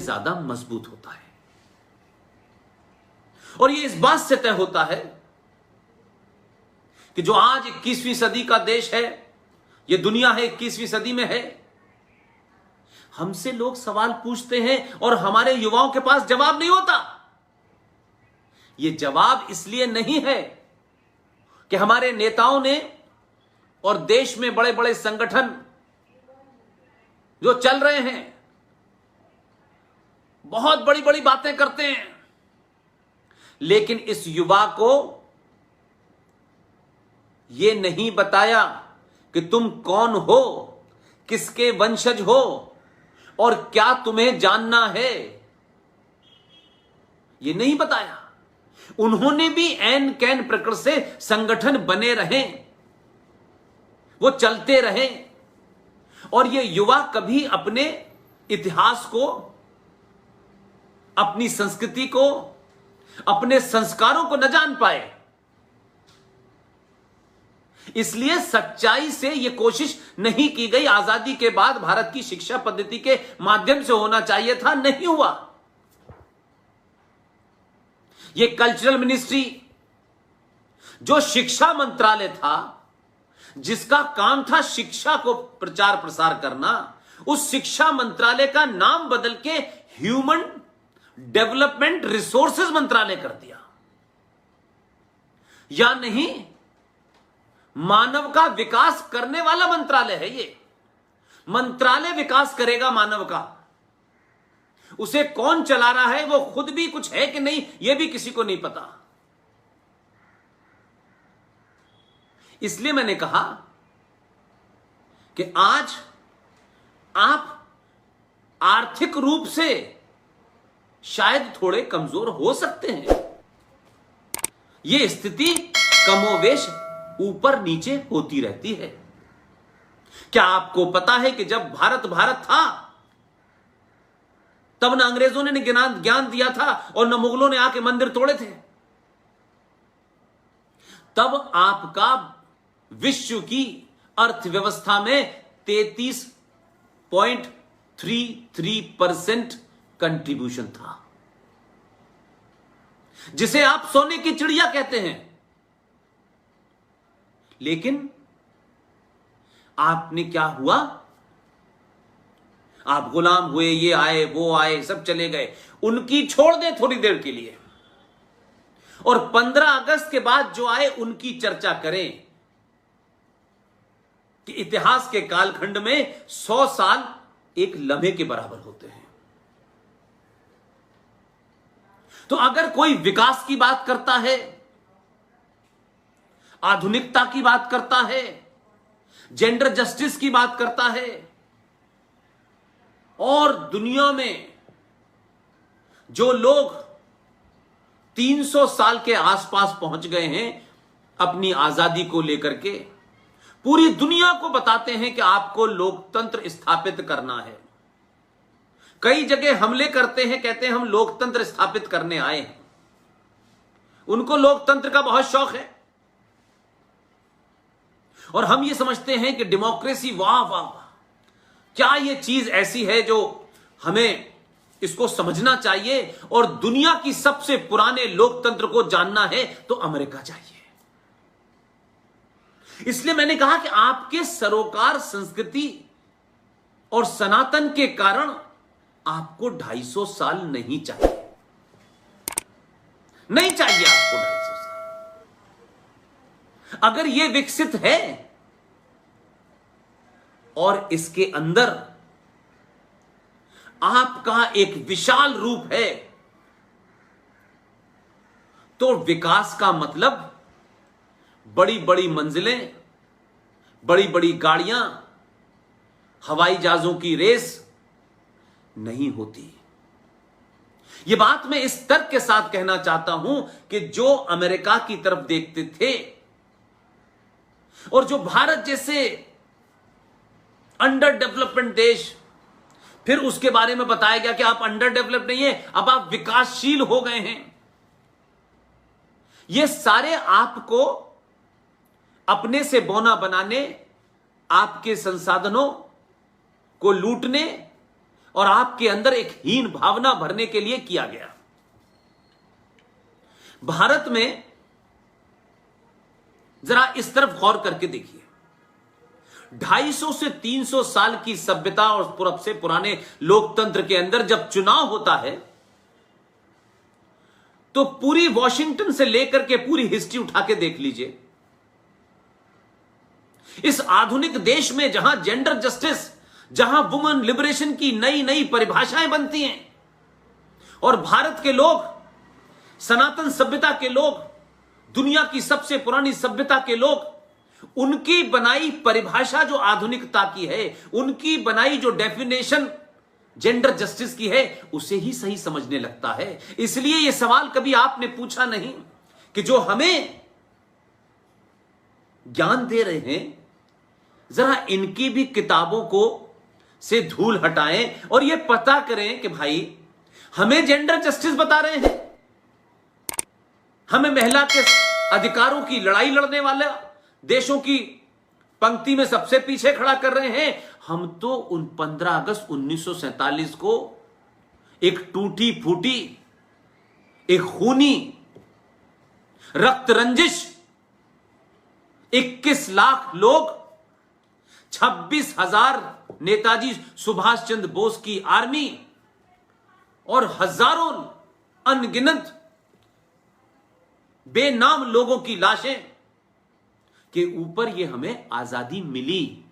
ज्यादा मजबूत होता है। और यह इस बात से तय होता है कि जो आज 21वीं सदी का देश है, यह दुनिया है 21वीं सदी में है, हमसे लोग सवाल पूछते हैं और हमारे युवाओं के पास जवाब नहीं होता। यह जवाब इसलिए नहीं है कि हमारे नेताओं ने और देश में बड़े बड़े संगठन जो चल रहे हैं बहुत बड़ी बड़ी बातें करते हैं, लेकिन इस युवा को यह नहीं बताया कि तुम कौन हो, किसके वंशज हो और क्या तुम्हें जानना है। यह नहीं बताया। उन्होंने भी ऐन कैन प्रकृति से संगठन बने रहे, वो चलते रहे, और ये युवा कभी अपने इतिहास को, अपनी संस्कृति को, अपने संस्कारों को न जान पाए। इसलिए सच्चाई से यह कोशिश नहीं की गई। आजादी के बाद भारत की शिक्षा पद्धति के माध्यम से होना चाहिए था, नहीं हुआ। यह कल्चरल मिनिस्ट्री, जो शिक्षा मंत्रालय था, जिसका काम था शिक्षा को प्रचार प्रसार करना, उस शिक्षा मंत्रालय का नाम बदल के ह्यूमन डेवलपमेंट रिसोर्सेज मंत्रालय कर दिया। या नहीं, मानव का विकास करने वाला मंत्रालय है ये। मंत्रालय विकास करेगा मानव का, उसे कौन चला रहा है, वो खुद भी कुछ है कि नहीं, यह भी किसी को नहीं पता। इसलिए मैंने कहा कि आज आप आर्थिक रूप से शायद थोड़े कमजोर हो सकते हैं। यह स्थिति कमोवेश ऊपर नीचे होती रहती है। क्या आपको पता है कि जब भारत था, तब न अंग्रेजों ने ज्ञान दिया था और न मुगलों ने आके मंदिर तोड़े थे। तब आपका विश्व की अर्थव्यवस्था में 33.33% कंट्रीब्यूशन था, जिसे आप सोने की चिड़िया कहते हैं। लेकिन आपने क्या हुआ, आप गुलाम हुए, ये आए वो आए, सब चले गए, उनकी छोड़ दें थोड़ी देर के लिए, और 15 अगस्त के बाद जो आए उनकी चर्चा करें कि इतिहास के कालखंड में 100 साल एक लम्हे के बराबर होते हैं। तो अगर कोई विकास की बात करता है, आधुनिकता की बात करता है, जेंडर जस्टिस की बात करता है, और दुनिया में जो लोग 300 साल के आसपास पहुंच गए हैं अपनी आजादी को लेकर के, पूरी दुनिया को बताते हैं कि आपको लोकतंत्र स्थापित करना है। कई जगह हमले करते हैं, कहते हैं हम लोकतंत्र स्थापित करने आए हैं। उनको लोकतंत्र का बहुत शौक है, और हम ये समझते हैं कि डेमोक्रेसी, वाह वाह वाह, क्या ये चीज ऐसी है जो हमें इसको समझना चाहिए, और दुनिया की सबसे पुराने लोकतंत्र को जानना है तो अमेरिका चाहिए। इसलिए मैंने कहा कि आपके सरोकार संस्कृति और सनातन के कारण आपको 250 साल नहीं चाहिए, नहीं चाहिए आपको 250 साल। अगर यह विकसित है और इसके अंदर आपका एक विशाल रूप है, तो विकास का मतलब बड़ी बड़ी मंजिलें, बड़ी बड़ी गाड़ियां, हवाई जहाजों की रेस नहीं होती। यह बात मैं इस तर्क के साथ कहना चाहता हूं कि जो अमेरिका की तरफ देखते थे और जो भारत जैसे अंडर डेवलपमेंट देश, फिर उसके बारे में बताया गया कि आप अंडर डेवलप नहीं है, अब आप विकासशील हो गए हैं। ये सारे आपको अपने से बौना बनाने, आपके संसाधनों को लूटने और आपके अंदर एक हीन भावना भरने के लिए किया गया। भारत में जरा इस तरफ गौर करके देखिए, 250 से 300 साल की सभ्यता और पूरब से पुराने लोकतंत्र के अंदर जब चुनाव होता है तो पूरी वॉशिंगटन से लेकर के पूरी हिस्ट्री उठा के देख लीजिए। इस आधुनिक देश में जहां जेंडर जस्टिस, जहां वुमेन लिबरेशन की नई नई परिभाषाएं बनती हैं और भारत के लोग, सनातन सभ्यता के लोग, दुनिया की सबसे पुरानी सभ्यता के लोग, उनकी बनाई परिभाषा जो आधुनिकता की है, उनकी बनाई जो डेफिनेशन जेंडर जस्टिस की है, उसे ही सही समझने लगता है। इसलिए यह सवाल कभी आपने पूछा नहीं कि जो हमें ज्ञान दे रहे हैं, जरा इनकी भी किताबों को से धूल हटाएं और यह पता करें कि भाई हमें जेंडर जस्टिस बता रहे हैं, हमें महिला के अधिकारों की लड़ाई लड़ने वाले देशों की पंक्ति में सबसे पीछे खड़ा कर रहे हैं। हम तो उन 15 अगस्त 1947 को एक टूटी फूटी, एक खूनी, रक्त रंजिश 21 लाख लोग, 26,000 नेताजी सुभाष चंद्र बोस की आर्मी और हजारों अनगिनत बेनाम लोगों की लाशें के ऊपर यह हमें आजादी मिली।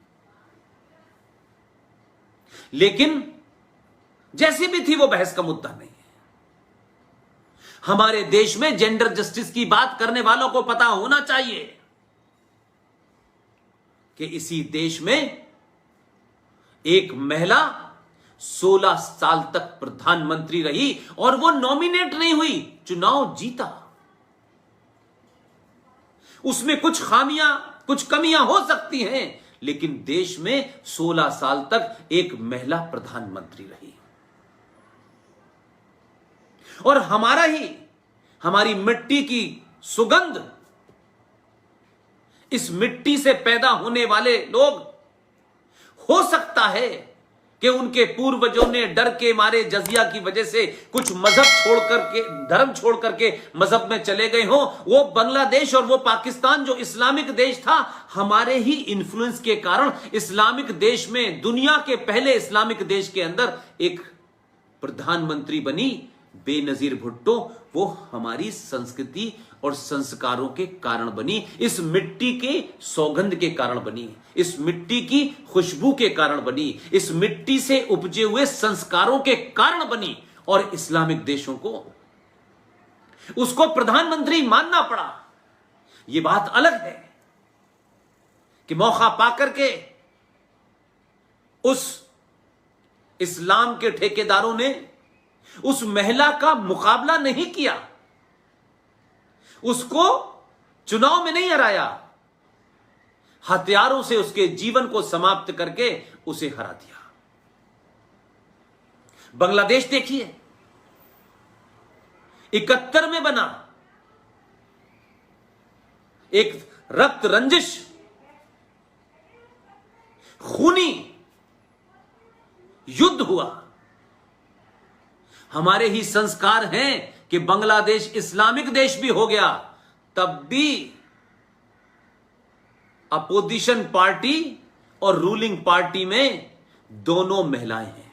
लेकिन जैसी भी थी वो बहस का मुद्दा नहीं है। हमारे देश में जेंडर जस्टिस की बात करने वालों को पता होना चाहिए कि इसी देश में एक महिला 16 साल तक प्रधानमंत्री रही और वो नॉमिनेट नहीं हुई, चुनाव जीता। उसमें कुछ खामियां, कुछ कमियां हो सकती हैं, लेकिन देश में 16 साल तक एक महिला प्रधानमंत्री रही। और हमारी मिट्टी की सुगंध, इस मिट्टी से पैदा होने वाले लोग, हो सकता है कि उनके पूर्वजों ने डर के मारे जजिया की वजह से कुछ मजहब छोड़ करके, धर्म छोड़ करके मजहब में चले गए हों। वो बांग्लादेश और वो पाकिस्तान जो इस्लामिक देश था, हमारे ही इन्फ्लुएंस के कारण इस्लामिक देश में, दुनिया के पहले इस्लामिक देश के अंदर एक प्रधानमंत्री बनी बेनजीर भुट्टो। वो हमारी संस्कृति और संस्कारों के कारण बनी, इस मिट्टी के सौगंध के कारण बनी, इस मिट्टी की खुशबू के कारण बनी, इस मिट्टी से उपजे हुए संस्कारों के कारण बनी। और इस्लामिक देशों को उसको प्रधानमंत्री मानना पड़ा। यह बात अलग है कि मौका पाकर के उस इस्लाम के ठेकेदारों ने उस महिला का मुकाबला नहीं किया, उसको चुनाव में नहीं हराया, हथियारों से उसके जीवन को समाप्त करके उसे हरा दिया। बांग्लादेश देखिए, 71 में बना, एक रक्त रंजिश, खूनी युद्ध हुआ। हमारे ही संस्कार हैं कि बांग्लादेश इस्लामिक देश भी हो गया, तब भी अपोजिशन पार्टी और रूलिंग पार्टी में दोनों महिलाएं हैं।